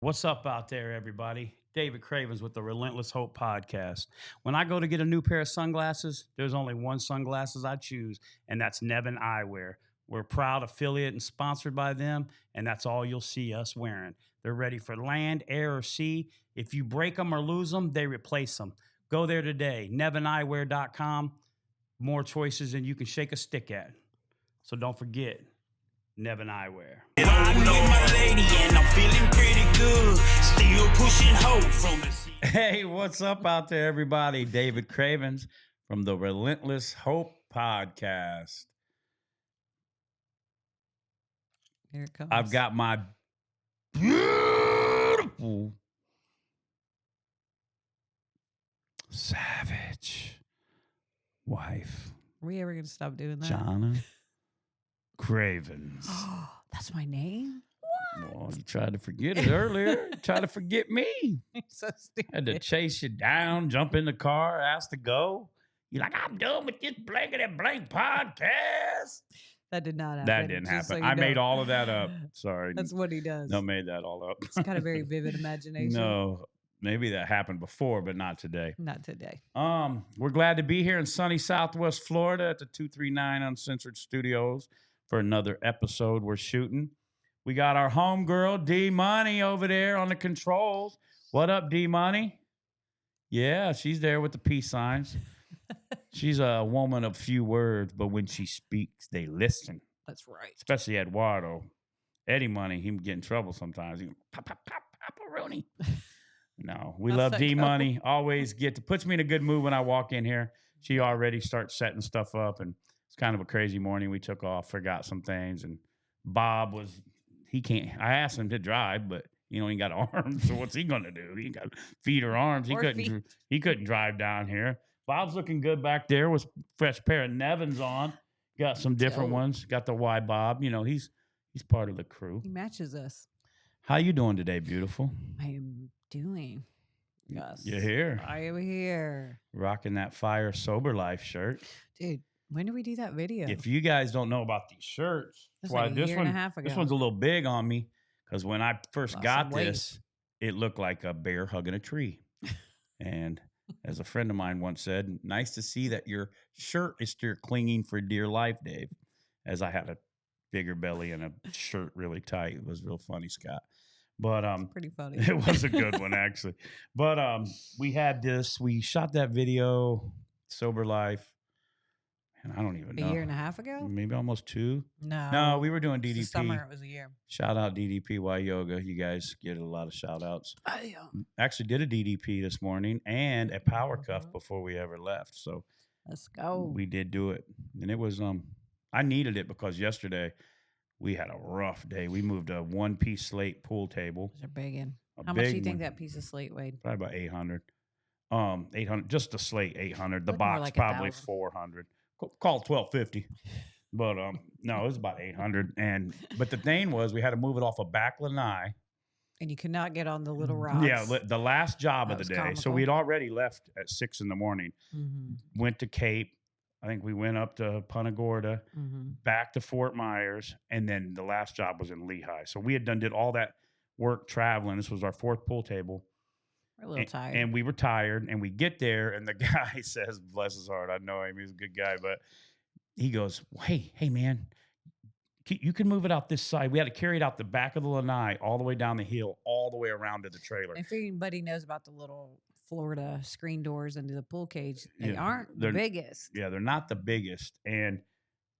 What's up out there, everybody? David Cravens with the Relentless Hope Podcast. When I go to get a new pair of sunglasses, there's only one sunglasses I choose, and that's Neven Eyewear. We're a proud affiliate and sponsored by them, and that's all you'll see us wearing. They're ready for land, air, or sea. If you break them or lose them, they replace them. Go there today, neveneyewear.com. More choices than you can shake a stick at. So don't forget, Neven Eyewear. Hey, what's up out there, everybody? David Cravens from the Relentless Hope Podcast. Here it comes. I've got my beautiful savage wife, Are we ever going to stop doing that? Jahnna Cravens. Oh, that's my name? What? Well, you tried to forget it earlier. Tried to forget me. You're so stupid. Had to chase you down, jump in the car, ask to go. You're like, I'm done with this blankety blank podcast. That did not happen. That didn't just happen. so you I made know. all of that up. Sorry. That's what he does. No, made that all up. He's got a very vivid imagination. No, maybe that happened before, but not today. Not today. We're glad to be here in sunny Southwest Florida at the 239 Uncensored Studios for another episode we're shooting. We got our homegirl, D Money, over there on the controls. What up, D Money? Yeah, she's there with the peace signs. She's a woman of few words, but when she speaks, they listen. That's right. Especially Eduardo. Eddie Money, he can get in trouble sometimes. He can pop, pop, pop, pepperoni. No, we love D Money. Always puts me in a good mood when I walk in here. She already starts setting stuff up, and it's kind of a crazy morning. We took off, forgot some things, and Bob I asked him to drive, but he ain't got arms, so what's he gonna do? He got feet or arms. He couldn't drive down here. Bob's looking good back there with fresh pair of Nevens on. Got some different ones. Got the Y Bob. You know, he's part of the crew. He matches us. How you doing today, beautiful? I am doing. Yes. You're here. I am here. Rocking that Fire Sober Life shirt. Dude, when did we do that video? If you guys don't know about these shirts, that's like a year and a half ago. This one's a little big on me because when I first got this, it looked like a bear hugging a tree. And as a friend of mine once said, nice to see that your shirt is still clinging for dear life, Dave. As I had a bigger belly and a shirt really tight. It was real funny, Scott. But pretty funny. It was a good one, actually. But we had this. We shot that video, Sober Life. And I don't even know. A year and a half ago? Maybe almost 2. No, we were doing DDP. This summer, it was a year. Shout out DDPY Yoga. You guys get a lot of shout outs. Actually did a DDP this morning and a power cuff before we ever left. So let's go. We did do it. And it was I needed it because yesterday we had a rough day. We moved a one-piece slate pool table. Those are big. How much do you think that piece of slate weighed? Probably about 800. 800, just the slate 800. The Looked box like probably 1,000. 400. Call it 1250. But no, it was about 800. But the thing was, we had to move it off a back lanai. And you could not get on the little rocks. Yeah, the last job That of the was day. comical. So we'd already left at 6 in the morning. Mm-hmm. Went to Cape. I think we went up to Punta Gorda, back to Fort Myers, and then the last job was in Lehigh. So we did all that work traveling. This was our 4th pool table. We're a little tired. And we were tired, and we get there, and the guy says, bless his heart, I know him, he's a good guy, but he goes, hey, man, you can move it out this side. We had to carry it out the back of the lanai, all the way down the hill, all the way around to the trailer. If anybody knows about the little Florida screen doors into the pool cage, they aren't the biggest. Yeah, they're not the biggest. And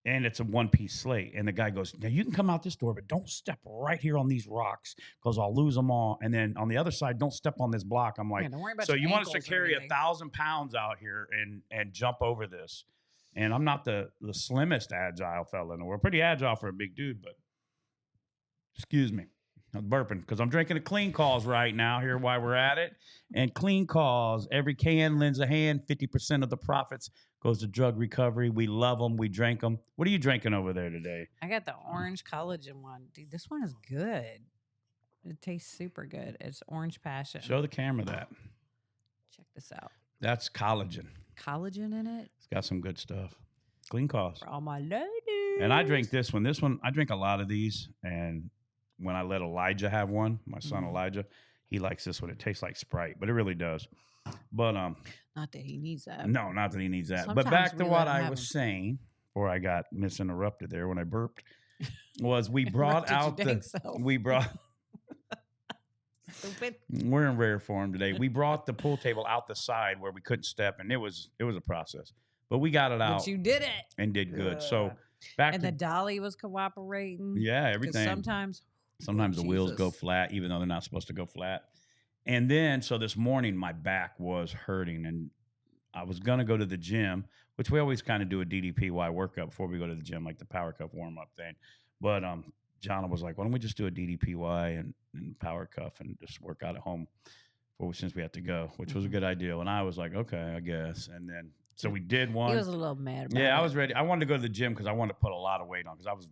it's a one-piece slate. And the guy goes, now you can come out this door, but don't step right here on these rocks because I'll lose them all. And then on the other side, don't step on this block. I'm like, don't worry about so your you want us to ankles or carry anything. 1,000 pounds out here and jump over this? And I'm not the slimmest agile fella in the world. Pretty agile for a big dude, but excuse me. I'm burping because I'm drinking a Clean Calls right now here while we're at it. And Clean Calls, every can lends a hand. 50% of the profits goes to drug recovery. We love them. We drink them. What are you drinking over there today? I got the orange collagen one. Dude, this one is good. It tastes super good. It's orange passion. Show the camera that. Check this out. That's collagen. Collagen in it? It's got some good stuff. Clean Calls. For all my ladies. And I drink this one. I drink a lot of these. And when I let Elijah have one, my son Elijah, he likes this one. It tastes like Sprite, but it really does. But not that he needs that. No, not that he needs that. Sometimes but back to we what let him I have was them. saying before I got misinterrupted there when I burped, was we brought Interrupted your out dang the self. we brought. Stupid. We're in rare form today. We brought the pool table out the side where we couldn't step, and it was a process. But we got it out. But you did it and did good. So back and to the dolly was cooperating. yeah, everything. Sometimes the wheels go flat, even though they're not supposed to go flat. And then so this morning my back was hurting, and I was gonna go to the gym, which we always kind of do a DDPY workout before we go to the gym, like the power cuff warm up thing. But Jahnna was like, why don't we just do a DDPY and power cuff and just work out at home since we have to go, which was a good idea. And I was like, okay, I guess. And then so we did one. He was a little mad about it. Yeah, I was ready. I wanted to go to the gym because I wanted to put a lot of weight on because I was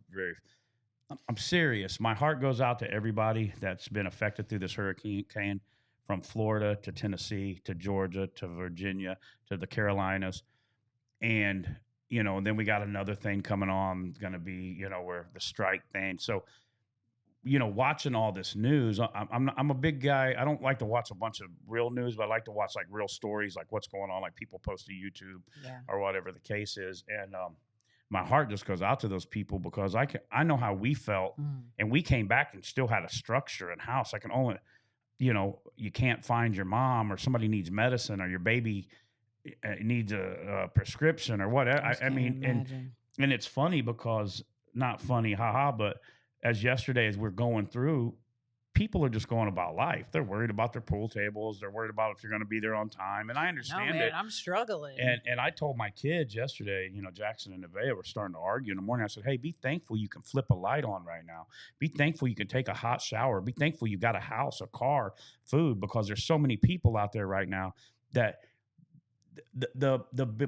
I'm serious. My heart goes out to everybody that's been affected through this hurricane, from Florida to Tennessee to Georgia to Virginia to the Carolinas. And and then we got another thing coming on, going to be, where the strike thing. So, watching all this news, I'm a big guy. I don't like to watch a bunch of real news, but I like to watch like real stories, like what's going on, like people post to YouTube or whatever the case is. And my heart just goes out to those people because I know how we felt, and we came back and still had a structure and house. I can only, you can't find your mom, or somebody needs medicine, or your baby needs a prescription or whatever. I mean, and it's funny because not funny, haha, but as we're going through, people are just going about life. They're worried about their pool tables. They're worried about if you're going to be there on time. And I understand it. I'm struggling. And I told my kids yesterday, Jackson and Nevaeh were starting to argue in the morning. I said, hey, be thankful you can flip a light on right now. Be thankful you can take a hot shower. Be thankful you got a house, a car, food, because there's so many people out there right now that the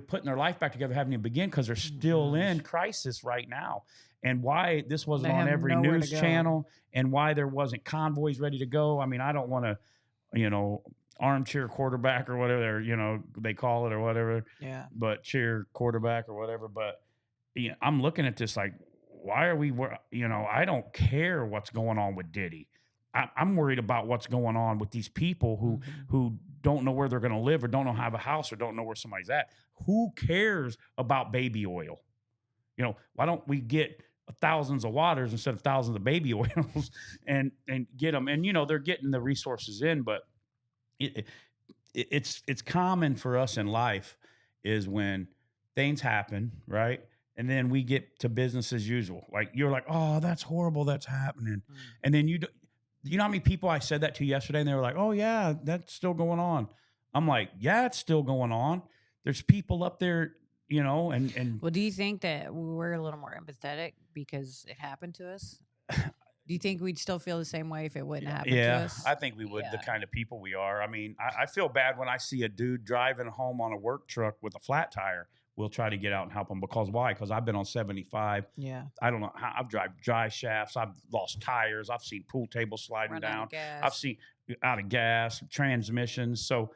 putting their life back together haven't even begun because they're still in crisis right now. And why this wasn't on every news channel, and why there wasn't convoys ready to go. I mean, I don't want to, armchair quarterback or whatever, they call it or whatever. Yeah. But chair quarterback or whatever. But I'm looking at this like, why are we, I don't care what's going on with Diddy. I'm worried about what's going on with these people who don't know where they're going to live, or don't know how to have a house, or don't know where somebody's at. Who cares about baby oil? Why don't we get thousands of waters instead of thousands of baby oils and get them? And, they're getting the resources in, but it's common for us in life is when things happen, right? And then we get to business as usual. Like, you're like, oh, that's horrible, that's happening. And then you know how many people I said that to yesterday, and they were like, oh, yeah, that's still going on. I'm like, yeah, it's still going on. There's people up there, and well, do you think that we're a little more empathetic because it happened to us? Do you think we'd still feel the same way if it wouldn't happen to us? I think we would, the kind of people we are. I mean, I feel bad when I see a dude driving home on a work truck with a flat tire. We'll try to get out and help him. Because why? Because I've been on 75. Yeah. I don't know. I've driven dry shafts. I've lost tires. I've seen pool tables sliding down. I've seen out of gas, transmissions. So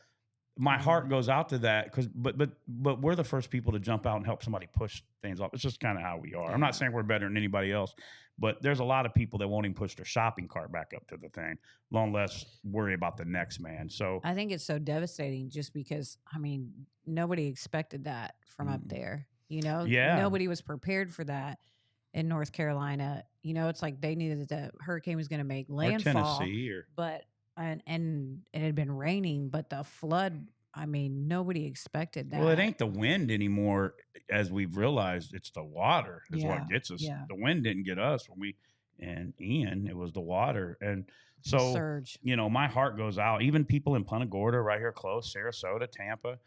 my heart goes out to that but we're the first people to jump out and help somebody push things off. It's just kind of how we are. I'm not saying we're better than anybody else, but there's a lot of people that won't even push their shopping cart back up to the thing, long less worry about the next man. So I think it's so devastating just because, I mean, nobody expected that from up there. Nobody was prepared for that in North Carolina. It's like they knew that the hurricane was going to make landfall. Or Tennessee and it had been raining, but the flood, I mean, nobody expected that. Well, it ain't the wind anymore, as we've realized. It's the water is what gets us. Yeah. The wind didn't get us and Ian, it was the water. And so, surge. My heart goes out. Even people in Punta Gorda, right here close, Sarasota, Tampa,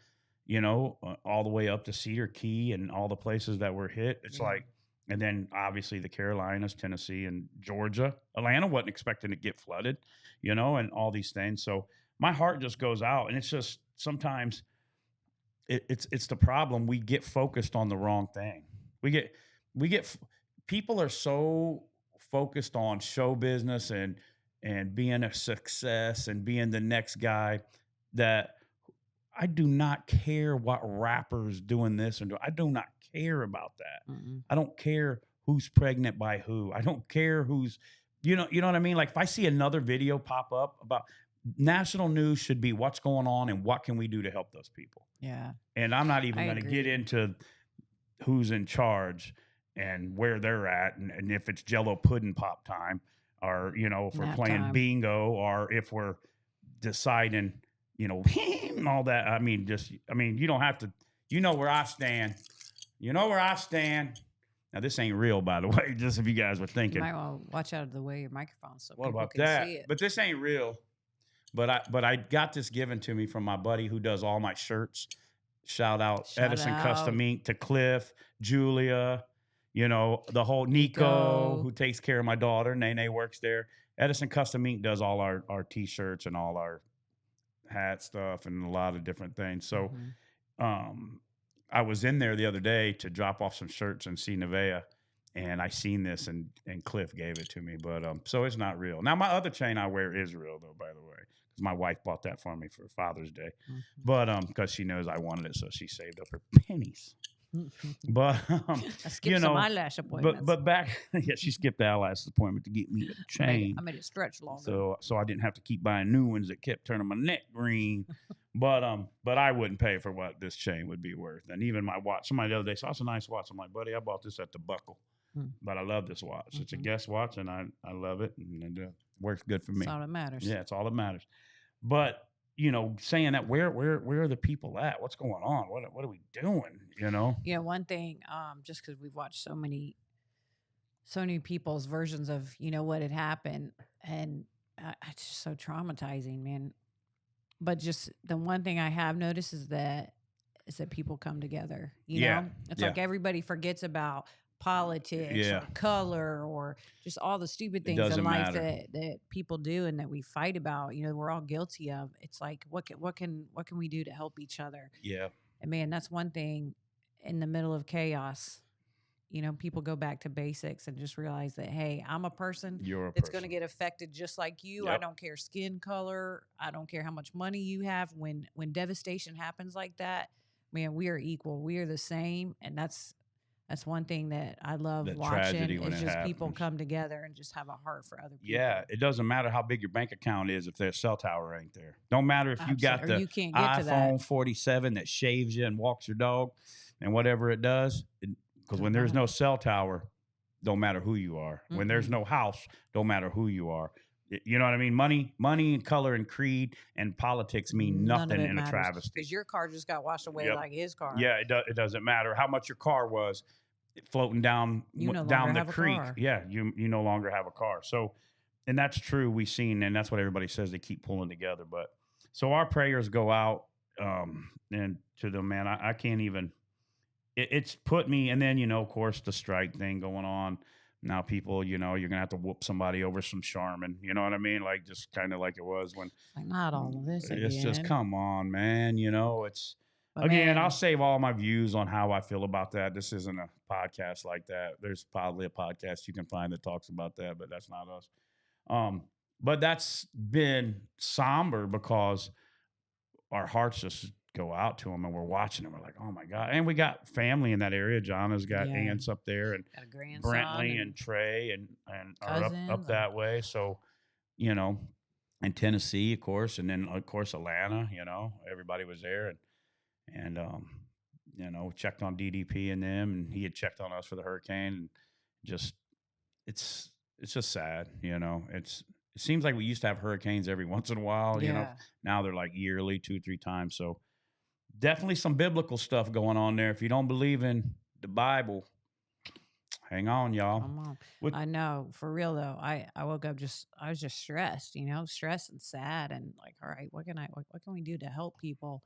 all the way up to Cedar Key and all the places that were hit. It's like, and then obviously the Carolinas, Tennessee, and Georgia. Atlanta wasn't expecting to get flooded, and all these things. So my heart just goes out, and it's just sometimes it's the problem. We get focused on the wrong thing. We get people are so focused on show business and being a success and being the next guy that I do not care what rappers doing this and I do not care about that. I don't care who's pregnant by who. I don't care who's You know what I mean? Like if I see another video pop up about national news should be what's going on and what can we do to help those people. Yeah. And I'm not even going to get into who's in charge and where they're at and if it's Jello pudding pop time or, you know, if we're playing bingo or if we're deciding, you know, all that. I mean, you don't have to, you know where I stand. You know where I stand. Now, this ain't real, by the way, just if you guys were thinking. You might want to watch out of the way of your microphone so what people about can that? see it. But this ain't real. But I got this given to me from my buddy who does all my shirts. Shout out Edison Custom Ink to Cliff, Julia, you know, the whole Nico, who takes care of my daughter. Nene works there. Edison Custom Ink does all our T-shirts and all our hat stuff and a lot of different things. So I was in there the other day to drop off some shirts and see Nevaeh, and I seen this and Cliff gave it to me. But so it's not real. Now, my other chain I wear is real, though, by the way. My wife bought that for me for Father's Day, but because she knows I wanted it, so she saved up her pennies. But you know, some eyelash appointments. But back, yeah, she skipped the eyelash appointment to get me a chain. I made it stretch longer, so I didn't have to keep buying new ones that kept turning my neck green. But I wouldn't pay for what this chain would be worth. And even my watch, somebody the other day saw it's a nice watch. I'm like, buddy, I bought this at the Buckle. But I love this watch. It's a guest watch, and I love it, and it works good for me. That's all that matters. Yeah, it's all that matters. But you know, saying that, where are the people at? What's going on? What are we doing? You know? Yeah, one thing, just because we've watched so many people's versions of what had happened, and it's just so traumatizing, man. But just the one thing I have noticed is that people come together. You know, it's like everybody forgets about politics or color or just all the stupid things in life that people do and that we fight about. We're all guilty of. It's like what can we do to help each other? Yeah. And man, that's one thing in the middle of chaos. People go back to basics and just realize that, hey, I'm a person that's going to get affected just like you. Yep. I don't care skin color. I don't care how much money you have. When devastation happens like that, man, we are equal. We are the same. And that's one thing that I love watching is just people come together and just have a heart for other people. Yeah, it doesn't matter how big your bank account is if their cell tower ain't there. Don't matter if you got the iPhone 47 that shaves you and walks your dog and whatever it does. Because when there's no cell tower, don't matter who you are. When there's no house, don't matter who you are. You know what I mean? Money and color and creed and politics mean nothing in a travesty. Because your car just got washed away like his car. Yeah, it doesn't matter how much your car was floating down the creek. Yeah, you no longer have a car. So, and that's true. We've seen, and that's what everybody says. They keep pulling together. But so our prayers go out and to them, man. I can't even. It's put me, and then of course the strike thing going on. Now people, you're going to have to whoop somebody over some Charmin. You know what I mean? Like just kind of like it was when. Like not all of this again. It's just, come on, man. It's. But again, man, I'll save all my views on how I feel about that. This isn't a podcast like that. There's probably a podcast you can find that talks about that, but that's not us. But that's been somber because our hearts just go out to them and we're watching them. We're like, oh my God. And we got family in that area. Johnna's got aunts up there and Brentley and Trey and are up that way. So, in Tennessee, of course, and then of course, Atlanta, everybody was there and checked on DDP and them, and he had checked on us for the hurricane. And just, it's just sad. It seems like we used to have hurricanes every once in a while, now they're like yearly 2-3 times. So definitely some biblical stuff going on there. If you don't believe in the Bible, hang on, y'all. I know, for real though. I woke up I was just stressed, stressed and sad, and like, all right, what can we do to help people?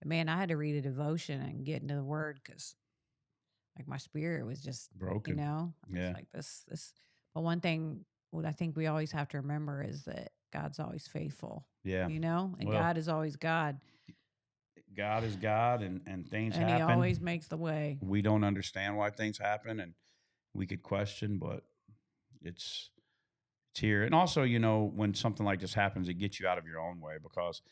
And man, I had to read a devotion and get into the Word because, like, my spirit was just broken. It's like this. But one thing what I think we always have to remember is that God's always faithful. Yeah, and God is always God. God is God, and things happen. And He always makes the way. We don't understand why things happen, and we could question, but it's here. And also, when something like this happens, it gets you out of your own way because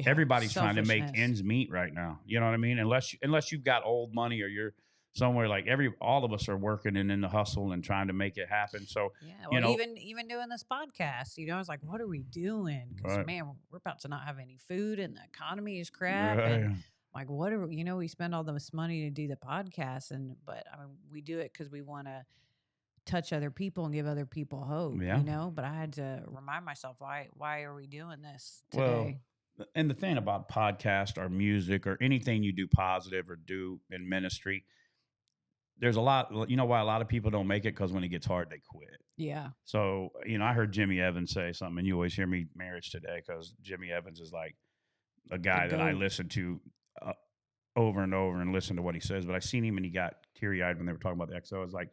everybody's trying to make ends meet right now. You know what I mean? Unless you've got old money or you're somewhere like all of us are working and in the hustle and trying to make it happen. So, well, even doing this podcast, it's like, what are we doing? Because man, we're about to not have any food and the economy is crap. Right. And like, what are we spend all this money to do the podcast, but we do it because we want to touch other people and give other people hope. But I had to remind myself, why are we doing this today? Well, and the thing about podcast or music or anything you do positive or do in ministry, there's a lot, why a lot of people don't make it, because when it gets hard, they quit. Yeah. So, I heard Jimmy Evans say something, and you always hear me Marriage Today, because Jimmy Evans is like a guy that I listen to over and over and listen to what he says. But I seen him and he got teary-eyed when they were talking about the XO. It's like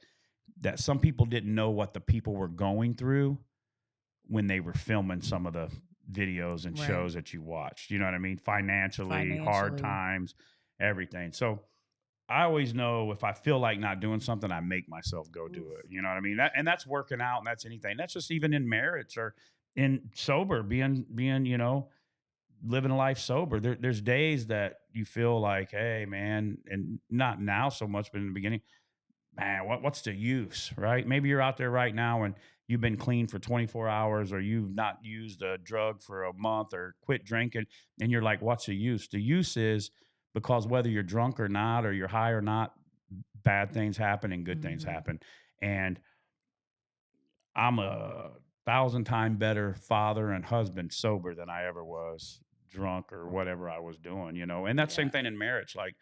that some people didn't know what the people were going through when they were filming some of the videos and shows that you watched. You know what I mean? Financially, hard times, everything. So I always know if I feel like not doing something, I make myself go do it. You know what I mean? And that's working out, and that's anything. That's just even in marriage or in sober, being living a life sober. There's days that you feel like, hey, man, and not now so much, but in the beginning, man, what's the use, right? Maybe you're out there right now and you've been clean for 24 hours, or you've not used a drug for a month or quit drinking, and you're like, what's the use? The use is because whether you're drunk or not, or you're high or not, bad things happen and good things happen. And I'm 1,000 times better father and husband sober than I ever was drunk or whatever I was doing, and that's same thing in marriage. Like,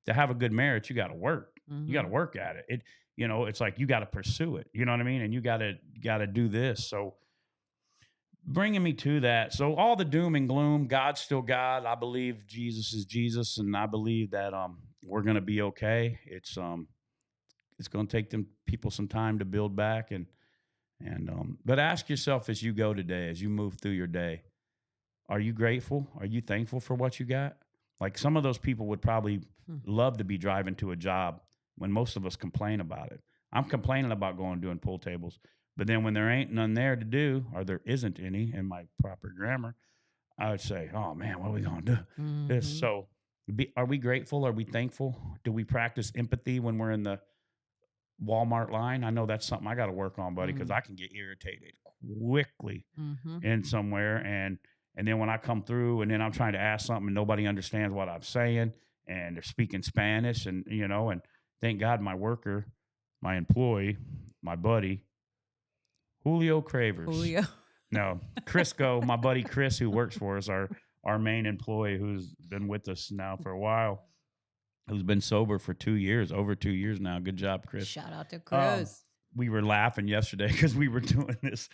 to have a good marriage, you got to work. You got to work at it. It's like you got to pursue it. You know what I mean? And you got to do this. So bringing me to that. So all the doom and gloom, God's still God. I believe Jesus is Jesus, and I believe that we're going to be okay. It's going to take them people some time to build back, but ask yourself as you go today, as you move through your day, are you grateful? Are you thankful for what you got? Like, some of those people would probably love to be driving to a job when most of us complain about it. I'm complaining about going and doing pool tables, but then when there ain't none there to do, or there isn't any in my proper grammar, I would say, oh man, what are we going to do? This. So are we grateful? Are we thankful? Do we practice empathy when we're in the Walmart line? I know that's something I got to work on, buddy, because I can get irritated quickly in somewhere. And then when I come through and then I'm trying to ask something and nobody understands what I'm saying, and they're speaking Spanish, and thank God my worker, my employee, my buddy, Julio Cravers. No, Crisco, my buddy Chris, who works for us, our main employee, who's been with us now for a while, who's been sober for 2 years, over 2 years now. Good job, Chris. Shout out to Chris. We were laughing yesterday because we were doing this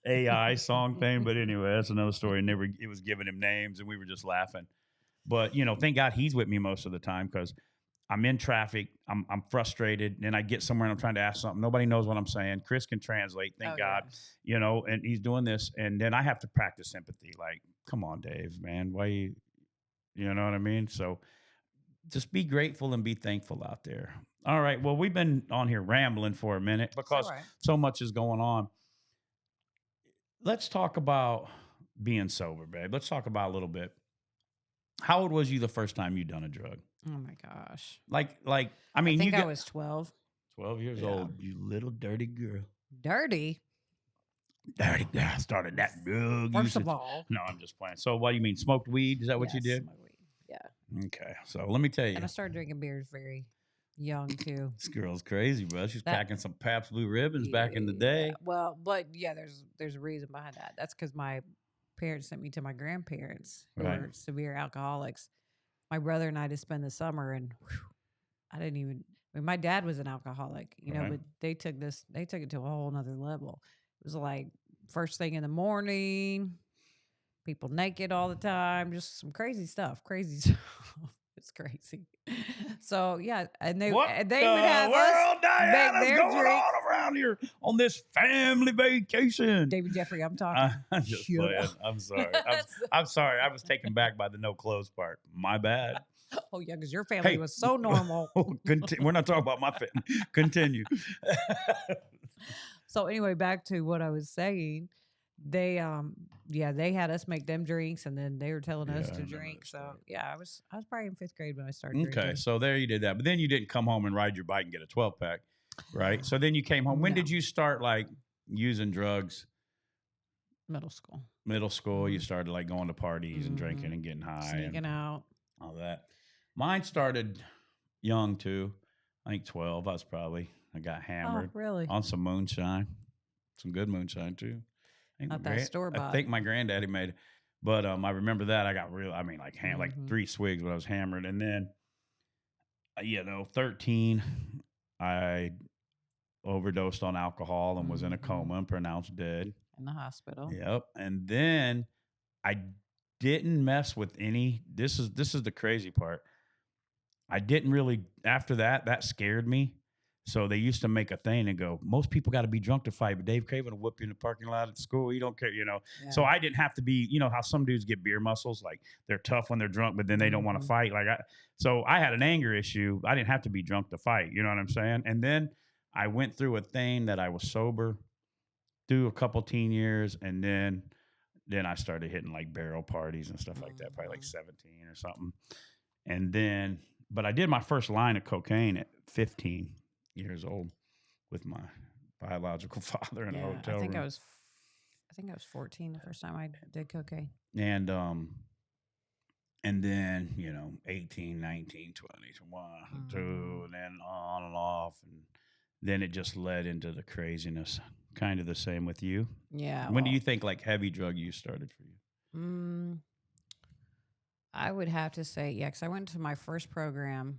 AI song thing. But anyway, that's another story. And it was giving him names, and we were just laughing. But, thank God he's with me most of the time, because I'm in traffic. I'm frustrated, and I get somewhere and I'm trying to ask something. Nobody knows what I'm saying. Chris can translate, thank God, and he's doing this. And then I have to practice empathy. Like, come on, Dave, man. Why you know what I mean? So just be grateful and be thankful out there. All right. Well, we've been on here rambling for a minute because so much is going on. Let's talk about being sober, babe. Let's talk about a little bit. How old was you the first time you done a drug? Oh my gosh. I mean, I think I was 12. 12 years old. You little dirty girl. Dirty? Dirty girl. Started that drug. First of all. No, I'm just playing. So what do you mean? Smoked weed? Is that what you did? Smoked weed. Yeah. Okay. So let me tell you. And I started drinking beers very young too. This girl's crazy, bro. She's packing some Pabst Blue Ribbons back in the day. Well, but yeah, there's a reason behind that. That's because my parents sent me to my grandparents who were severe alcoholics. My brother and I to spend the summer, and I didn't even. I mean, my dad was an alcoholic, but they took it to a whole nother level. It was like first thing in the morning, people naked all the time, just some crazy stuff. It's crazy. So yeah, and they would have us make their going drinks on around here on this family vacation. David Jeffrey, I'm talking. I'm just playing. I'm sorry. I'm sorry. I was taken back by the no clothes part. My bad. Oh yeah, because your family was so normal. We're not talking about my family. Continue. So anyway, back to what I was saying. they they had us make them drinks, and then they were telling us to drink. So I was probably in 5th grade when I started drinking. Okay, so there you did that. But then you didn't come home and ride your bike and get a 12-pack, right? So then you came home. When did you start like using drugs? Middle school. Middle school, you started like going to parties and drinking and getting high. Sneaking out. All that. Mine started young too. I think 12. I got hammered. Oh, really? On some moonshine. Some good moonshine too. Not that store-bought. I think my granddaddy made it. But I remember that. I got like 3 swigs when I was hammered. And then, 13, I overdosed on alcohol and was in a coma and pronounced dead. In the hospital. Yep. And then I didn't mess with any. This is the crazy part. I didn't really, after that scared me. So they used to make a thing and go, most people got to be drunk to fight, but Dave Craven will whoop you in the parking lot at school. You don't care, Yeah. So I didn't have to be, how some dudes get beer muscles, like they're tough when they're drunk, but then they don't want to fight. So I had an anger issue. I didn't have to be drunk to fight. You know what I'm saying? And then I went through a thing that I was sober through a couple teen years, and then I started hitting like barrel parties and stuff like that, probably like 17 or something. And then, but I did my first line of cocaine at 15 years old with my biological father in a hotel room. I think I was 14 the first time I did cocaine. And then, 18, 19, 20, 21, 2, and then on and off. And then it just led into the craziness. Kind of the same with you. Yeah. When do you think like heavy drug use started for you? I would have to say, because I went to my first program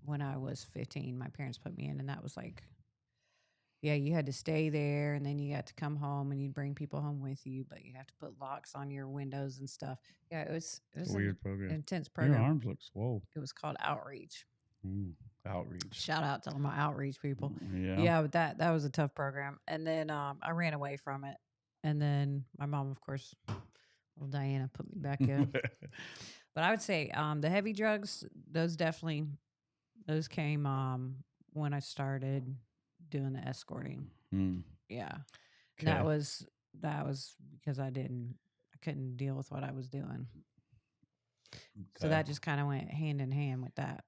when I was 15. My parents put me in, and that was like, you had to stay there, and then you had to come home, and you'd bring people home with you, but you have to put locks on your windows and stuff. Yeah, it was a weird program. Intense program. Your arms look swole. It was called Outreach. Outreach. Shout out to all my outreach people. Yeah, but that was a tough program. And then I ran away from it. And then my mom, of course, little Diana, put me back in. But I would say the heavy drugs, those came when I started doing the escorting. Yeah. Okay. That was because I couldn't deal with what I was doing. Okay. So that just kind of went hand in hand with that.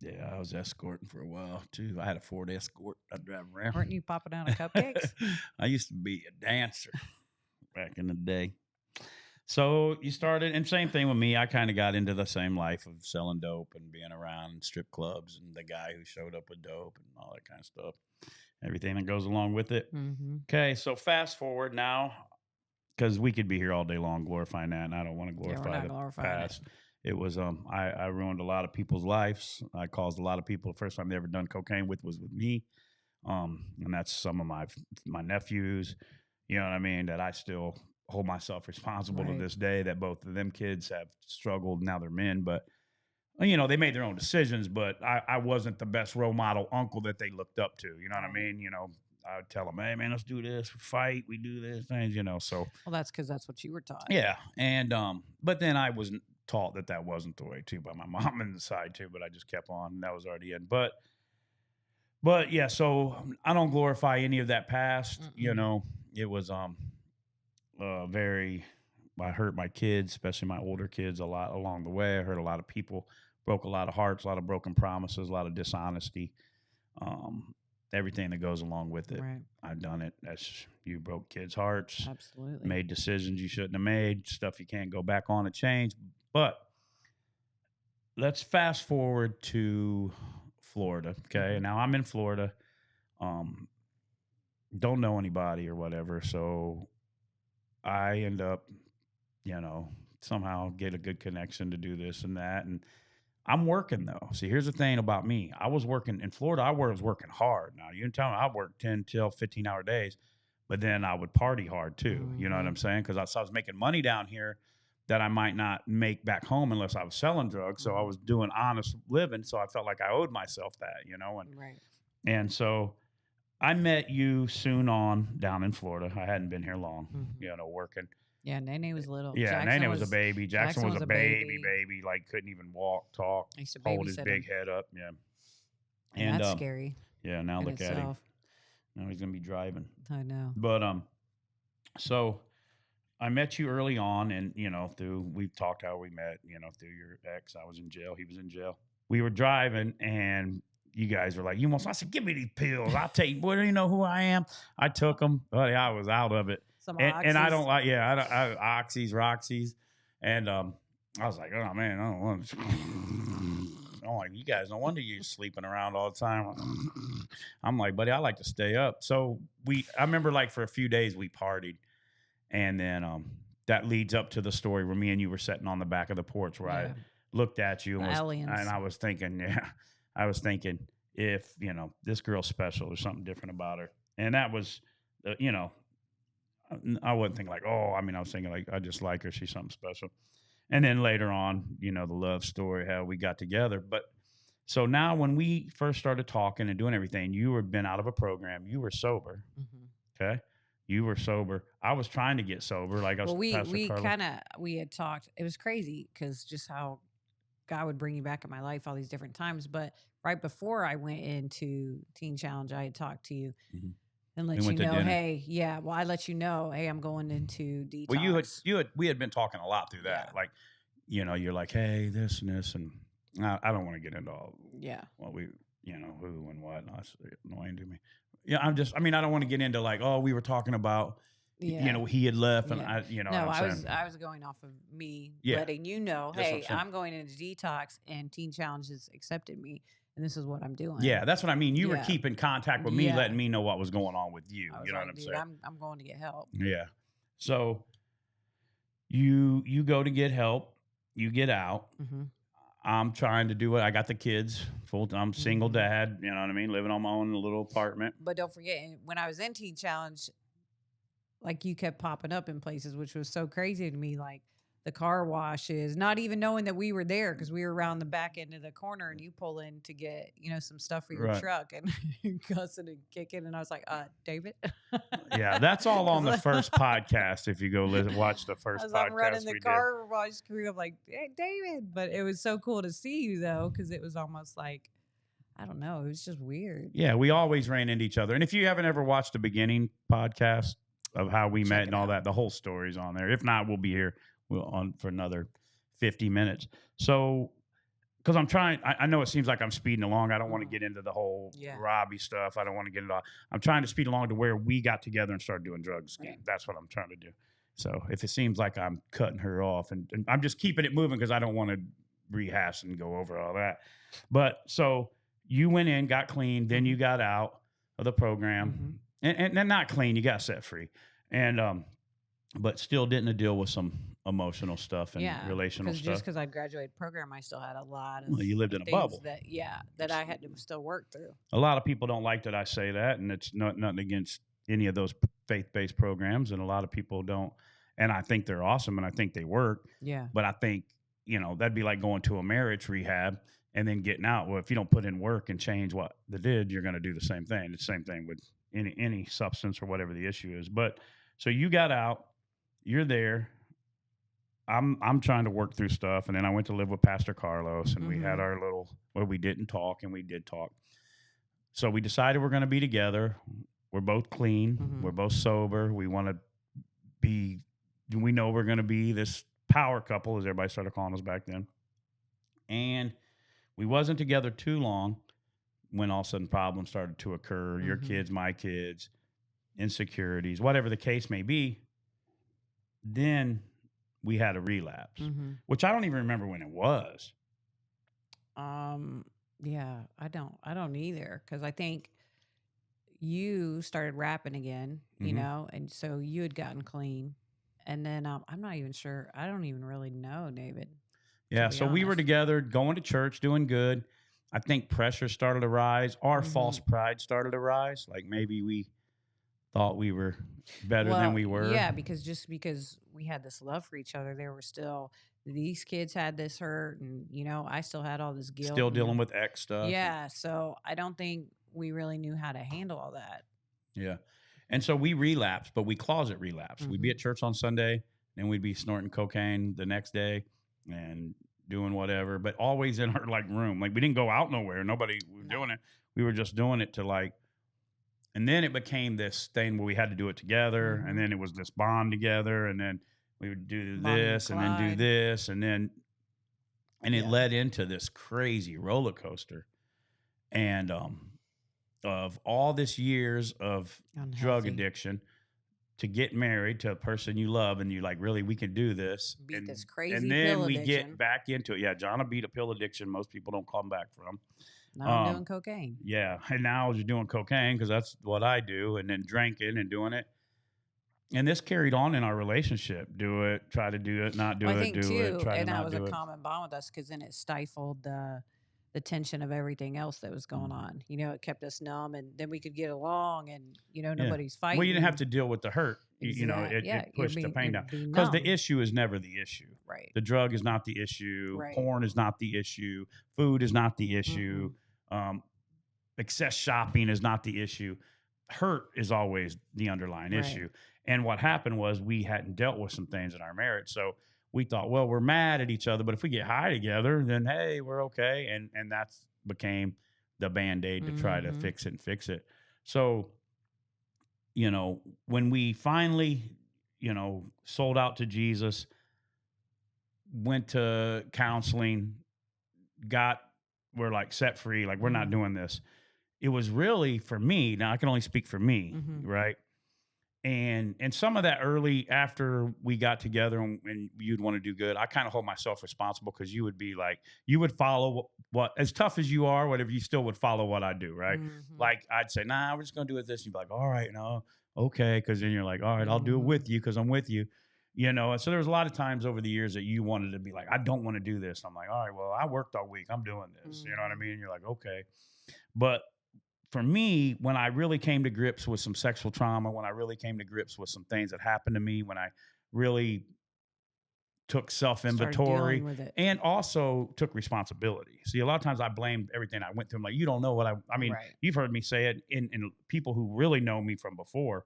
Yeah, I was escorting for a while too. I had a Ford Escort. I'd drive around. Weren't you popping out of cupcakes? I used to be a dancer back in the day. So you started, and same thing with me. I kind of got into the same life of selling dope and being around strip clubs and the guy who showed up with dope and all that kind of stuff. Everything that goes along with it. Okay, so fast forward now, because we could be here all day long glorifying that, and I don't want to glorify the past. It was I ruined a lot of people's lives. I caused a lot of people. The first time they ever done cocaine was with me, and that's some of my nephews. You know what I mean? That I still hold myself responsible to this day. That both of them kids have struggled. Now they're men, but they made their own decisions. But I wasn't the best role model uncle that they looked up to. You know what I mean? I would tell them, hey man, let's do this, we fight, we do this things. So well, that's because that's what you were taught. Yeah, and but then I was taught that wasn't the way too by my mom and the side too, but I just kept on. That was already in. But yeah, so I don't glorify any of that past. It was very. I hurt my kids, especially my older kids, a lot along the way. I hurt a lot of people, broke a lot of hearts, a lot of broken promises, a lot of dishonesty, everything that goes along with it. Right. I've done it. You broke kids' hearts. Absolutely. Made decisions you shouldn't have made, stuff you can't go back on and change. But let's fast forward to Florida. Okay. Now I'm in Florida. Don't know anybody or whatever. So I end up, somehow get a good connection to do this and that. And I'm working though. See, here's the thing about me. I was working in Florida. I was working hard. Now you can tell me I worked 10, 12, 15-hour days, but then I would party hard too. You know what I'm saying? Because I was making money down here that I might not make back home unless I was selling drugs. So I was doing honest living. So I felt like I owed myself that, And so I met you soon on down in Florida. I hadn't been here long, working. Yeah, Nene was little. Yeah, Nene was a baby. Jackson was a baby, like couldn't even walk, talk, hold his big head up. Yeah. And that's scary. Yeah, now look at him. Now he's going to be driving. I know. But So I met you early on, and we've talked how we met. Through your ex, I was in jail. He was in jail. We were driving, and you guys were like, "You almost." I said, "Give me these pills. I'll take. Boy, do you know who I am?" I took them, but I was out of it. And I don't like, oxys, Roxys, and I was like, "Oh man, I don't want." I'm like, "You guys, no wonder you're sleeping around all the time." I'm like, "Buddy, I like to stay up." So I remember like for a few days we partied. And then that leads up to the story where me and you were sitting on the back of the porch where I looked at you and I was thinking, if, this girl's special, there's something different about her. And that was, I wasn't thinking like, I was thinking like, I just like her. She's something special. And then later on, the love story, how we got together. But so now when we first started talking and doing everything, you were been out of a program, you were sober. Mm-hmm. Okay. You were sober. I was trying to get sober. Like I was. Well, we had talked. It was crazy because just how God would bring you back in my life all these different times. But right before I went into Teen Challenge, I had talked to you and let you know, hey, well, I let you know, hey, I'm going into detox. Well, we had been talking a lot through that. Like, you're like, hey, this and this, and I don't want to get into all. Yeah. What we, who and what. That's annoying to me. Yeah, I don't want to get into like, we were talking about, he had left and I was going off of me letting you know, hey, I'm going into detox and Teen Challenge has accepted me and this is what I'm doing. Yeah, that's what I mean. You were keeping contact with me, letting me know what was going on with you. You know what I'm saying? I'm going to get help. Yeah. So you go to get help, you get out. Mm-hmm. I'm trying to do it. I got the kids I'm single dad, you know what I mean? Living on my own little apartment. But don't forget, when I was in Teen Challenge, like you kept popping up in places, which was so crazy to me. Like the car washes, not even knowing that we were there because we were around the back end of the corner and you pull in to get, some stuff for your truck and cussing and kicking. And I was like, David. Yeah, that's all on the first podcast. If you go watch the first podcast. I'm running the car wash crew. I'm like, hey, David. But it was so cool to see you though, because it was almost like, I don't know. It was just weird. Yeah, we always ran into each other. And if you haven't ever watched the beginning podcast of how we met and all that, the whole story's on there. If not, we'll be here on for another 50 minutes. So, because I'm trying, I know it seems like I'm speeding along. I don't want to get into the whole Robbie stuff. I don't want to get into all. I'm trying to speed along to where we got together and started doing drugs again. Right. That's what I'm trying to do. So if it seems like I'm cutting her off, and I'm just keeping it moving because I don't want to rehash and go over all that. But so you went in, got clean, then you got out of the program, and not clean. You got set free, and but still didn't deal with some emotional stuff and relational stuff. Just because I graduated program, I still had a lot of you lived in a bubble that I had to still work through. A lot of people don't like that I say that, and it's nothing against any of those faith-based programs, and a lot of people don't. And I think they're awesome, and I think they work. Yeah. But I think that'd be like going to a marriage rehab and then getting out. Well, if you don't put in work and change what they did, you're going to do the same thing. It's the same thing with any substance or whatever the issue is. But so you got out. You're there. I'm trying to work through stuff, and then I went to live with Pastor Carlos, and we had our little where we didn't talk, and we did talk. So we decided we're going to be together. We're both clean. We're both sober. We want to be. We know we're going to be this power couple, as everybody started calling us back then. And we wasn't together too long when all of a sudden problems started to occur. Your kids, my kids, insecurities, whatever the case may be. Then we had a relapse, which I don't even remember when it was. Yeah, I don't either. Cause I think you started rapping again, and so you had gotten clean. And then I'm not even sure. I don't even really know, David. Yeah. So we were together going to church, doing good. I think pressure started to rise. Our false pride started to rise. Like maybe we thought we were better than we were. Yeah, because we had this love for each other, there were still these kids had this hurt, and I still had all this guilt. Still dealing with ex stuff. Yeah, so I don't think we really knew how to handle all that. Yeah, and so we relapsed, but we closet relapsed. We'd be at church on Sunday, then we'd be snorting cocaine the next day and doing whatever, but always in our room. Like we didn't go out nowhere. Nobody was doing it. We were just doing it to And then it became this thing where we had to do it together. And then it was this bond together. And then we would do this and then do this. And it led into this crazy roller coaster. And of all this years of drug addiction, to get married to a person you love and you like, really, we can do this. Beat this crazy and then then we addiction. get back into it. Yeah, Jahnna beat a pill addiction most people don't come back from. Now I'm doing cocaine. Yeah, and now you're doing cocaine because that's what I do, and then drinking and doing it. And this carried on in our relationship. Do it, try to do it, not do it, do it, try to not do it. And that was a common bond with us because then it stifled the tension of everything else that was going on. You know, it kept us numb, and then we could get along, and you know, nobody's fighting. Well, you didn't have to deal with the hurt. You know, it pushed the pain down because the issue is never the issue. Right. The drug is not the issue. Right. Porn is not the issue. Food is not the issue. Excess shopping is not the issue. Hurt is always the underlying issue. And what happened was we hadn't dealt with some things in our marriage, so we thought, well, we're mad at each other, but if we get high together, then hey, we're okay. And that's became the Band-Aid to try to fix it. So, you know, when we finally, you know, sold out to Jesus, went to counseling, we're like set free, like we're not doing this. It was really for me, now I can only speak for me, right? And some of that early after we got together and you'd want to do good, I kind of hold myself responsible because you would be like, you would follow what as tough as you are, whatever, you still would follow what I do, right? Like I'd say, nah, we're just going to do it this. You'd be like, all right, no, okay. Because then you're like, all right, I'll do it with you because I'm with you, you know? And so there was a lot of times over the years that you wanted to be like, I don't want to do this. I'm like, all right, well, I worked all week. I'm doing this. You know what I mean? And you're like, okay. But for me, when I really came to grips with some sexual trauma, when I really came to grips with some things that happened to me, when I really took self-inventory and also took responsibility. See, a lot of times I blamed everything I went through. I'm like, you don't know what I mean, you've heard me say it, and people who really know me from before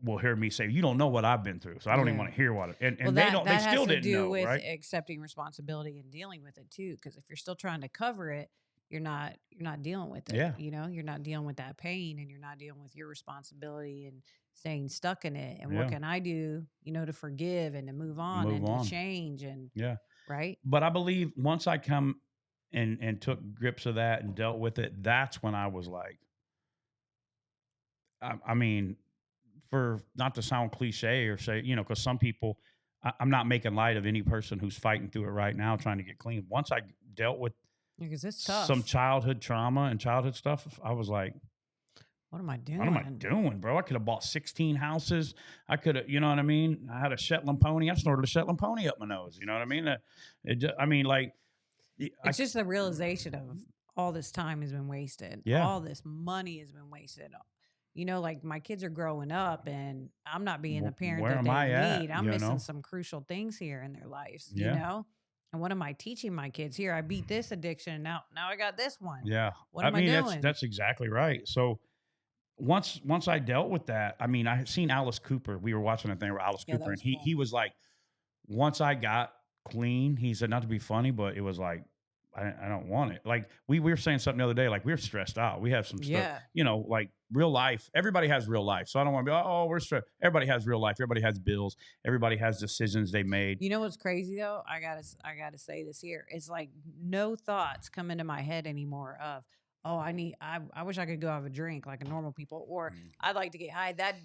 will hear me say, you don't know what I've been through. So I don't even want to hear what it, and they still didn't know, with accepting responsibility and dealing with it too. Because if you're still trying to cover it, you're not dealing with it. Yeah. You know, you're not dealing with that pain, and you're not dealing with your responsibility and staying stuck in it. And what can I do, you know, to forgive and to move on to change and right. But I believe once I come and took grips of that and dealt with it, that's when I was like, I mean, for not to sound cliche or say, you know, because some people, I'm not making light of any person who's fighting through it right now, trying to get clean. Once I dealt with because it's tough. Some childhood trauma and childhood stuff, I was like, what am I doing? What am I doing, bro? I could have bought 16 houses. I could have, you know what I mean? I had a Shetland pony. I snorted a Shetland pony up my nose. You know what I mean? It's just the realization of all this time has been wasted. Yeah. All this money has been wasted. You know, like my kids are growing up and I'm not being the parent that they need. I'm missing some crucial things here in their lives, you know? And what am I teaching my kids? Here, I beat this addiction. Now I got this one. Yeah. What am I doing? That's exactly right. So once I dealt with that, I mean, I had seen Alice Cooper. We were watching a thing with Alice Cooper, and he was like, once I got clean, he said, not to be funny, but it was like, I don't want it. Like we were saying something the other day, like we're stressed out. We have some stuff, you know, like real life. Everybody has real life. So I don't want to be, oh, we're stressed. Everybody has real life. Everybody has bills. Everybody has decisions they made. You know what's crazy though? I gotta say this here. It's like no thoughts come into my head anymore of, oh, I wish I could go have a drink like a normal people, or I'd like to get high. That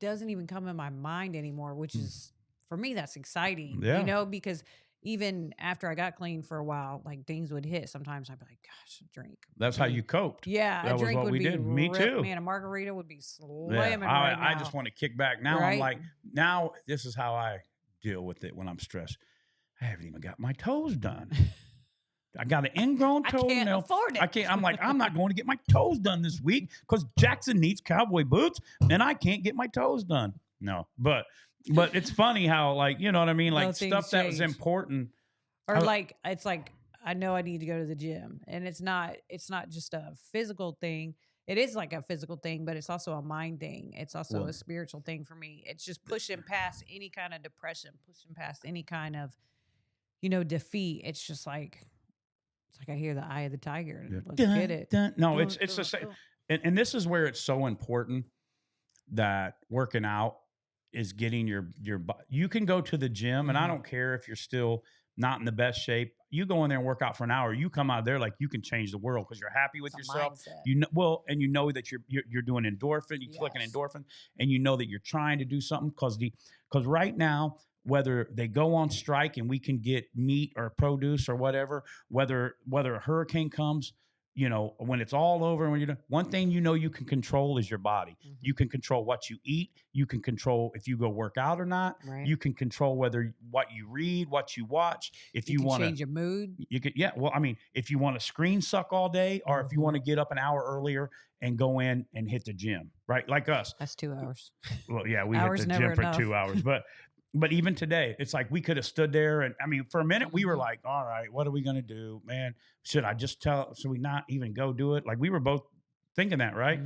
doesn't even come in my mind anymore, which is for me, that's exciting, you know, because even after I got clean for a while, like things would hit. Sometimes I'd be like, gosh, a drink. That's how you coped. Yeah. That a drink was what we did. Me too. Man, a margarita would be slamming right now. I just want to kick back. Now I'm like, now this is how I deal with it when I'm stressed. I haven't even got my toes done. I got an ingrown toenail. I can't afford it. I'm like, I'm not going to get my toes done this week because Jackson needs cowboy boots and I can't get my toes done. No, but it's funny how, like, you know what I mean? Like stuff that was important. Or like, it's like, I know I need to go to the gym, and it's not just a physical thing. It is like a physical thing, but it's also a mind thing. It's also a spiritual thing for me. It's just pushing past any kind of depression, pushing past any kind of, you know, defeat. It's just like, I hear the eye of the tiger. Let's get it. No, it's the same. and this is where it's so important that working out is getting your you can go to the gym, and I don't care if you're still not in the best shape. You go in there and work out for an hour, you come out there like you can change the world because you're happy with yourself. Mindset. You know, well, and you know that you're doing endorphin, you're clicking endorphin, and you know that you're trying to do something because right now, whether they go on strike and we can get meat or produce or whatever, whether a hurricane comes, you know, when it's all over and when you're done, one thing you know you can control is your body. You can control what you eat. You can control if you go work out or not. Right. You can control what you read, what you watch. If you want to change your mood, you could. Yeah. Well, I mean, if you want to screen suck all day, or if you want to get up an hour earlier and go in and hit the gym, right? Like us. That's 2 hours. Well, yeah, we hit the gym for 2 hours, but even today, it's like we could have stood there, and I mean, for a minute, we were like, "All right, what are we gonna do, man? Should I just tell? Should we not even go do it?" Like we were both thinking that, right?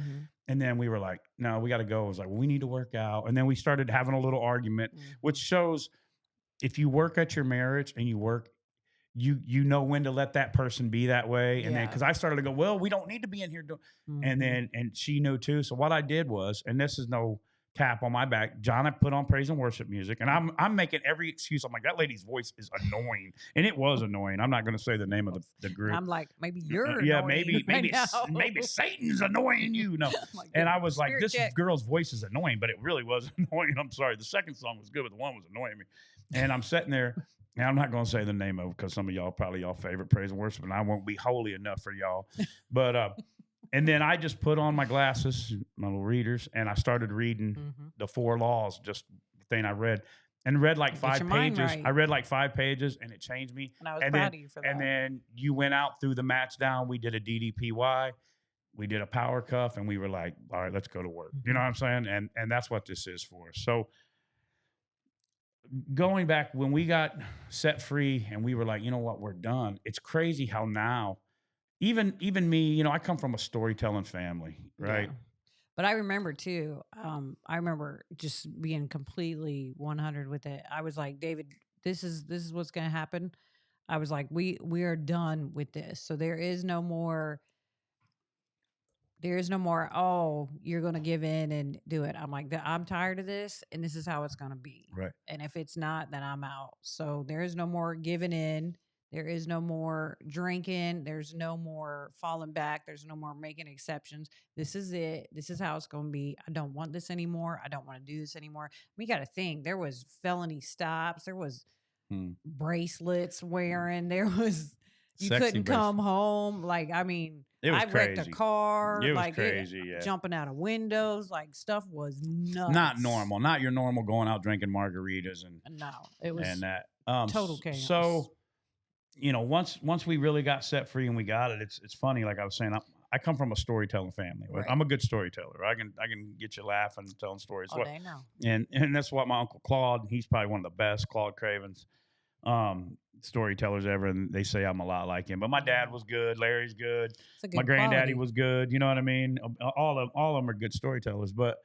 And then we were like, "No, we got to go." It was like, well, we need to work out, and then we started having a little argument, which shows if you work at your marriage and you work. You know when to let that person be that way, and then because I started to go, well, we don't need to be in here doing, and she knew too. So what I did was, and this is no tap on my back, Jahnna put on praise and worship music, and I'm making every excuse. I'm like, that lady's voice is annoying, and it was annoying. I'm not going to say the name of the group. I'm like, maybe you're yeah, annoying maybe Satan's annoying you. No, and I was like, this girl's voice is annoying, but it really was annoying. I'm sorry. The second song was good, but the one was annoying me, and I'm sitting there. And I'm not going to say the name of it because some of y'all probably y'all favorite praise and worship, and I won't be holy enough for y'all. But and then I just put on my glasses, my little readers, and I started reading the 4 laws, just the thing I read, and read like 5 pages. Right. I read like 5 pages, and it changed me. And I was proud of you for that. And then you went out through the match down. We did a DDPY. We did a power cuff, and we were like, all right, let's go to work. You know what I'm saying? And that's what this is for. So going back when we got set free and we were like, you know what, we're done. It's crazy how now, even me, you know, I come from a storytelling family, right? Yeah. But I remember too, I remember just being completely 100 with it. I was like, David, this is what's going to happen. I was like, we are done with this. So there is no more, oh, you're going to give in and do it. I'm like, I'm tired of this, and this is how it's going to be. Right. And if it's not, then I'm out. So there is no more giving in. There is no more drinking. There's no more falling back. There's no more making exceptions. This is it. This is how it's going to be. I don't want this anymore. I don't want to do this anymore. We got to think. There was felony stops. There was bracelets wearing. There was, you couldn't come home. Like, I mean, I wrecked a car. It was crazy, jumping out of windows. Like, stuff was nuts. Not normal. Not your normal going out drinking margaritas and no, it was and that total chaos. So, you know, once we really got set free and we got it, it's funny. Like I was saying, I come from a storytelling family. Right? I'm a good storyteller. I can get you laughing and telling stories. Oh, they know. And that's what my uncle Claude. He's probably one of the best, Claude Cravens. Storytellers ever, and they say I'm a lot like him. But my dad was good. Larry's good. My granddaddy was good. You know what I mean? All of them are good storytellers. But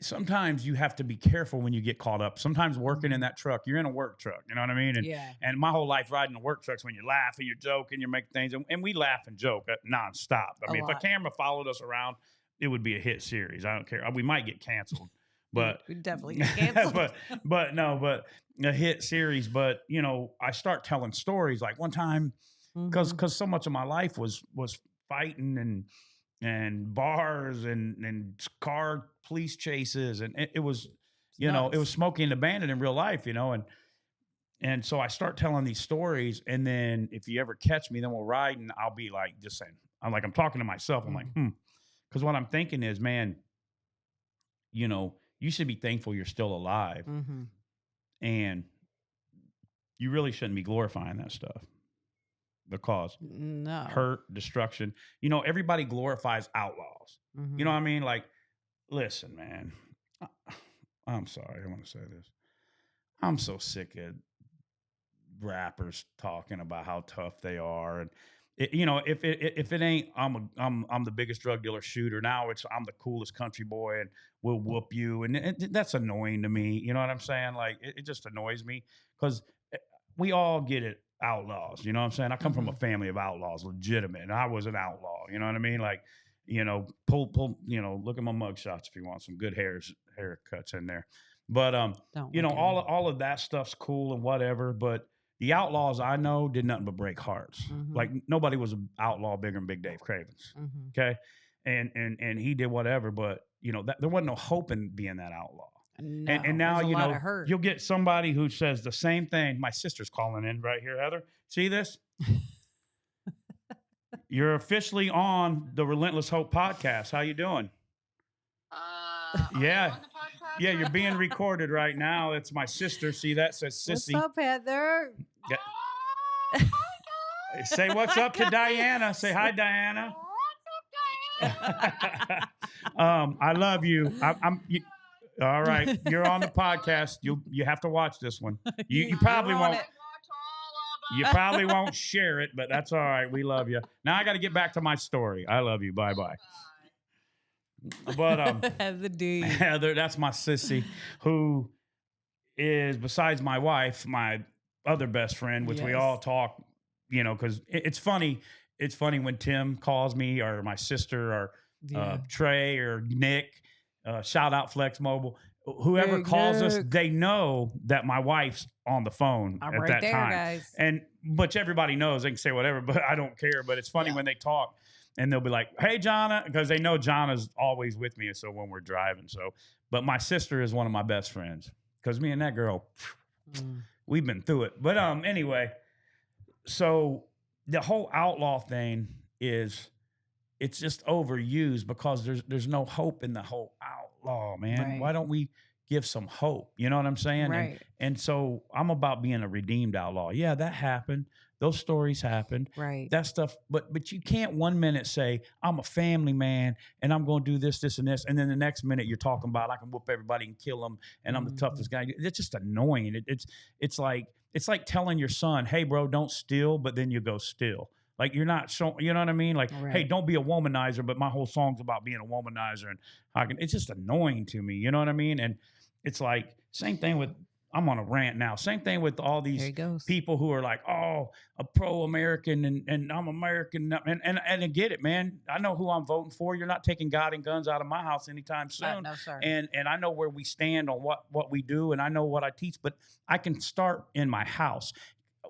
sometimes you have to be careful when you get caught up. Sometimes working in that truck, you're in a work truck. You know what I mean? And my whole life riding a work truck's when you're laughing, you're joking, you're making things, and we laugh and joke nonstop. I mean, if a camera followed us around, it would be a hit series. I don't care. We might get canceled. But we definitely get canceled. but a hit series. But you know, I start telling stories. Like one time, because so much of my life was fighting and bars and car police chases, and it was it was Smokey and the Bandit in real life, you know, and so I start telling these stories, and then if you ever catch me, then we'll ride, and I'll be like just saying, I'm talking to myself. I'm like, because what I'm thinking is, man, you know. You should be thankful you're still alive. And you really shouldn't be glorifying that stuff. Because hurt, destruction. You know, everybody glorifies outlaws. You know what I mean? Like, listen, man. I'm sorry. I want to say this. I'm so sick of rappers talking about how tough they are. And you know, if it ain't, I'm the biggest drug dealer shooter. Now it's I'm the coolest country boy and we'll whoop you, and that's annoying to me. You know what I'm saying? Like it just annoys me because we all get it, outlaws. You know what I'm saying? I come from a family of outlaws, legitimate, and I was an outlaw. You know what I mean? Like, pull, look at my mug shots if you want some good haircuts in there. But, all of that stuff's cool and whatever. But the Outlaws I know did nothing but break hearts. Mm-hmm. Like nobody was an outlaw bigger than Big Dave Cravens. Mm-hmm. Okay. And he did whatever, but there wasn't no hope in being that outlaw. No, and now, you'll get somebody who says the same thing. My sister's calling in right here, Heather. See this? You're officially on the Relentless Hope Podcast. How you doing? Yeah. Yeah, you're being recorded right now. It's my sister. See that? Says Sissy. What's up, Heather? Yeah. Say what's up to Diana. Say hi, Diana. I love you. All right, you're on the podcast. You have to watch this one. You probably won't. You probably won't share it, but that's all right. We love you. Now I got to get back to my story. I love you. Bye bye. But the dude. Heather, that's my sissy, who is, besides my wife, my other best friend, which we all talk. Because it's funny. It's funny when Tim calls me, or my sister, or Trey, or Nick. Shout out Flex Mobile. Whoever calls us, they know that my wife's on the phone I'm at right that there, time. guys. And which everybody knows, they can say whatever, but I don't care. But it's funny when they talk and they'll be like, "Hey, Jahnna," because they know Jahnna's always with me. So when we're driving, but my sister is one of my best friends because me and that girl, we've been through it. But anyway, so the whole outlaw thing it's just overused because there's no hope in the whole outlaw, man. Right. Why don't we give some hope? You know what I'm saying? Right. And so I'm about being a redeemed outlaw. Yeah, that happened. Those stories happened. Right. That stuff. But you can't 1 minute say, I'm a family man and I'm going to do this, this, and this. And then the next minute you're talking about, I can whoop everybody and kill them. And I'm the toughest guy. It's just annoying. It's like telling your son, hey, bro, don't steal. But then you go steal. Like you're not showing, you know what I mean? Like, hey, don't be a womanizer, but my whole song's about being a womanizer, and it's just annoying to me. You know what I mean? And it's like same thing with. I'm on a rant now. Same thing with all these people who are like, oh, a pro-American and I'm American, and I get it, man. I know who I'm voting for. You're not taking God and guns out of my house anytime soon. No, sir. And I know where we stand on what we do, and I know what I teach. But I can start in my house.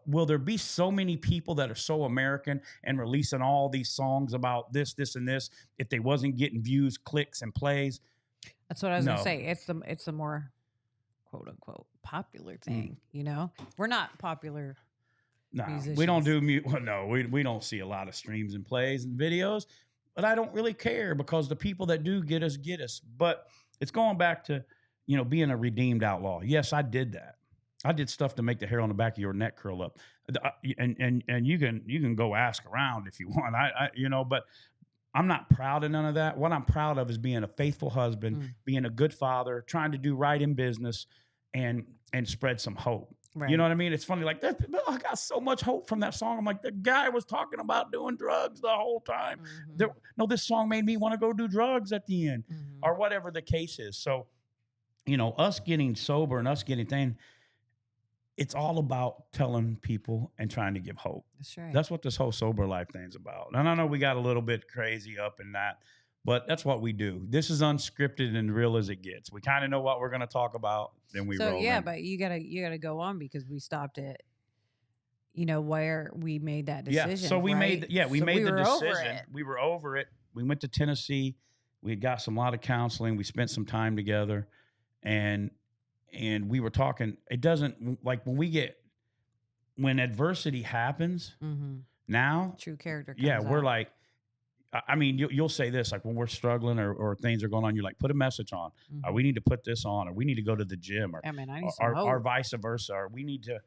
Will there be so many people that are so American and releasing all these songs about this, and this if they wasn't getting views, clicks, and plays? That's what I was going to say. It's the more quote unquote popular thing. We're not popular. No, musicians. We don't do we don't see a lot of streams and plays and videos, but I don't really care because the people that do get us. But it's going back to being a redeemed outlaw. Yes, I did that. I did stuff to make the hair on the back of your neck curl up, and you can go ask around if you want. But I'm not proud of none of that. What I'm proud of is being a faithful husband, being a good father, trying to do right in business, and spread some hope. Right. You know what I mean? It's funny, like that. I got so much hope from that song. I'm like, the guy was talking about doing drugs the whole time. This song made me want to go do drugs at the end, or whatever the case is. So, us getting sober and us getting things. It's all about telling people and trying to give hope. That's right. That's what this whole sober life thing's about. And I know we got a little bit crazy up in that, but that's what we do. This is unscripted and real as it gets. We kind of know what we're going to talk about, then we roll in. But you gotta go on because we stopped at, where we made that decision. Yeah. So we made the decision. We were over it. We went to Tennessee. We got a lot of counseling. We spent some time together, and we were talking, it doesn't, like when adversity happens now. True character comes out. We're like, I mean, you'll say this, like when we're struggling or things are going on, you're like, put a message on. Or we need to put this on, or we need to go to the gym, or I need some hope. Or vice versa, or we need to,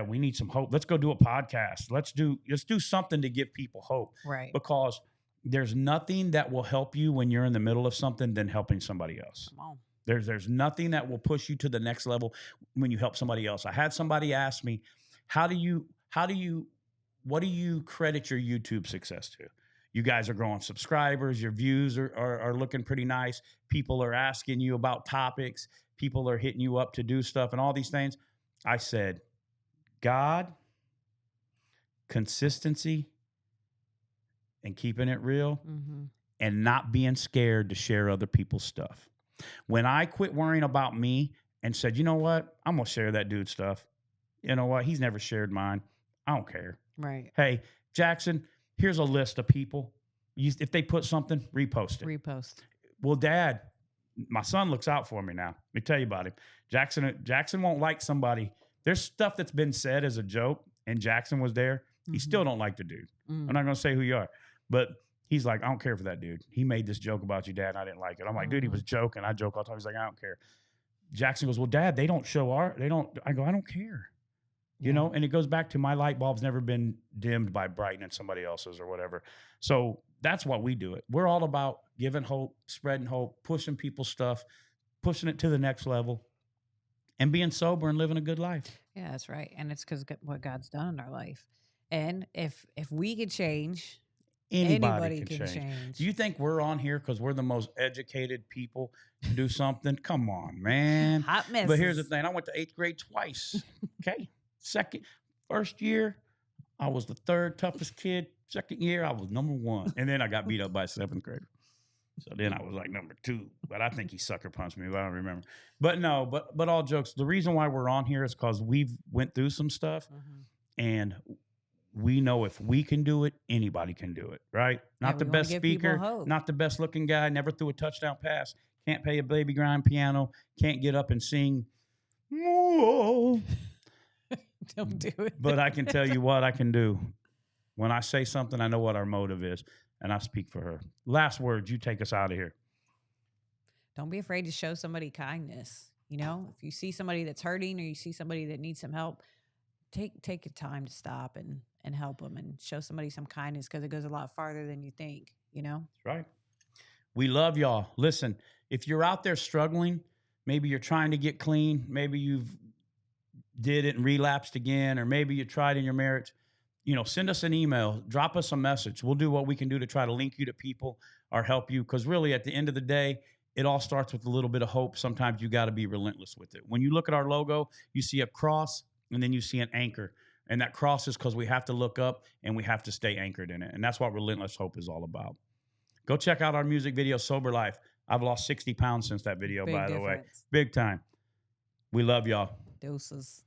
we need some hope. Let's go do a podcast. Let's do something to give people hope. Right. Because there's nothing that will help you when you're in the middle of something than helping somebody else. Come on. There's nothing that will push you to the next level when you help somebody else. I had somebody ask me, what do you credit your YouTube success to? You guys are growing subscribers. Your views are looking pretty nice. People are asking you about topics. People are hitting you up to do stuff and all these things. I said, God, consistency, and keeping it real and not being scared to share other people's stuff. When I quit worrying about me and said, you know what? I'm going to share that dude's stuff. You know what? He's never shared mine. I don't care. Right. Hey, Jackson, here's a list of people. If they put something, repost it. Repost. Well, Dad, my son looks out for me now. Let me tell you about him. Jackson won't like somebody. There's stuff that's been said as a joke, and Jackson was there. He still don't like the dude. I'm not going to say who you are, but he's like, I don't care for that dude. He made this joke about you, Dad, and I didn't like it. I'm like, dude, he was joking. I joke all the time. He's like, I don't care. Jackson goes, well, Dad, they don't show I go, I don't care. You know, and it goes back to my light bulb's never been dimmed by brightening somebody else's or whatever. So that's what we do it. We're all about giving hope, spreading hope, pushing people's stuff, pushing it to the next level, and being sober and living a good life. Yeah, that's right. And it's because what God's done in our life. And if we could change, anybody can change. Do you think we're on here because we're the most educated people to do something? Come on, man. Hot messes. But here's the thing. I went to 8th grade twice. Okay. First year, I was the 3rd toughest kid. 2nd year, I was number 1. And then I got beat up by a 7th grader. So then I was like number 2. But I think he sucker punched me, but I don't remember. But no, but all jokes. The reason why we're on here is because we've went through some stuff. And we know if we can do it, anybody can do it, right? Not the best speaker, not the best looking guy, never threw a touchdown pass, can't play a baby grand piano, can't get up and sing. Whoa. Don't do it. But I can tell you what I can do. When I say something, I know what our motive is, and I speak for her. Last words, you take us out of here. Don't be afraid to show somebody kindness. You know, if you see somebody that's hurting or you see somebody that needs some help, take a time to stop and help them and show somebody some kindness, because it goes a lot farther than you think, you know? That's right. We love y'all. Listen, if you're out there struggling, maybe you're trying to get clean, maybe you've did it and relapsed again, or maybe you tried in your marriage, you know, send us an email, drop us a message. We'll do what we can do to try to link you to people or help you. Because really, at the end of the day, it all starts with a little bit of hope. Sometimes you got to be relentless with it. When you look at our logo, you see a cross and then you see an anchor. And that cross is because we have to look up and we have to stay anchored in it. And that's what Relentless Hope is all about. Go check out our music video, Sober Life. I've lost 60 pounds since that video, by the way. Big time. We love y'all. Deuces.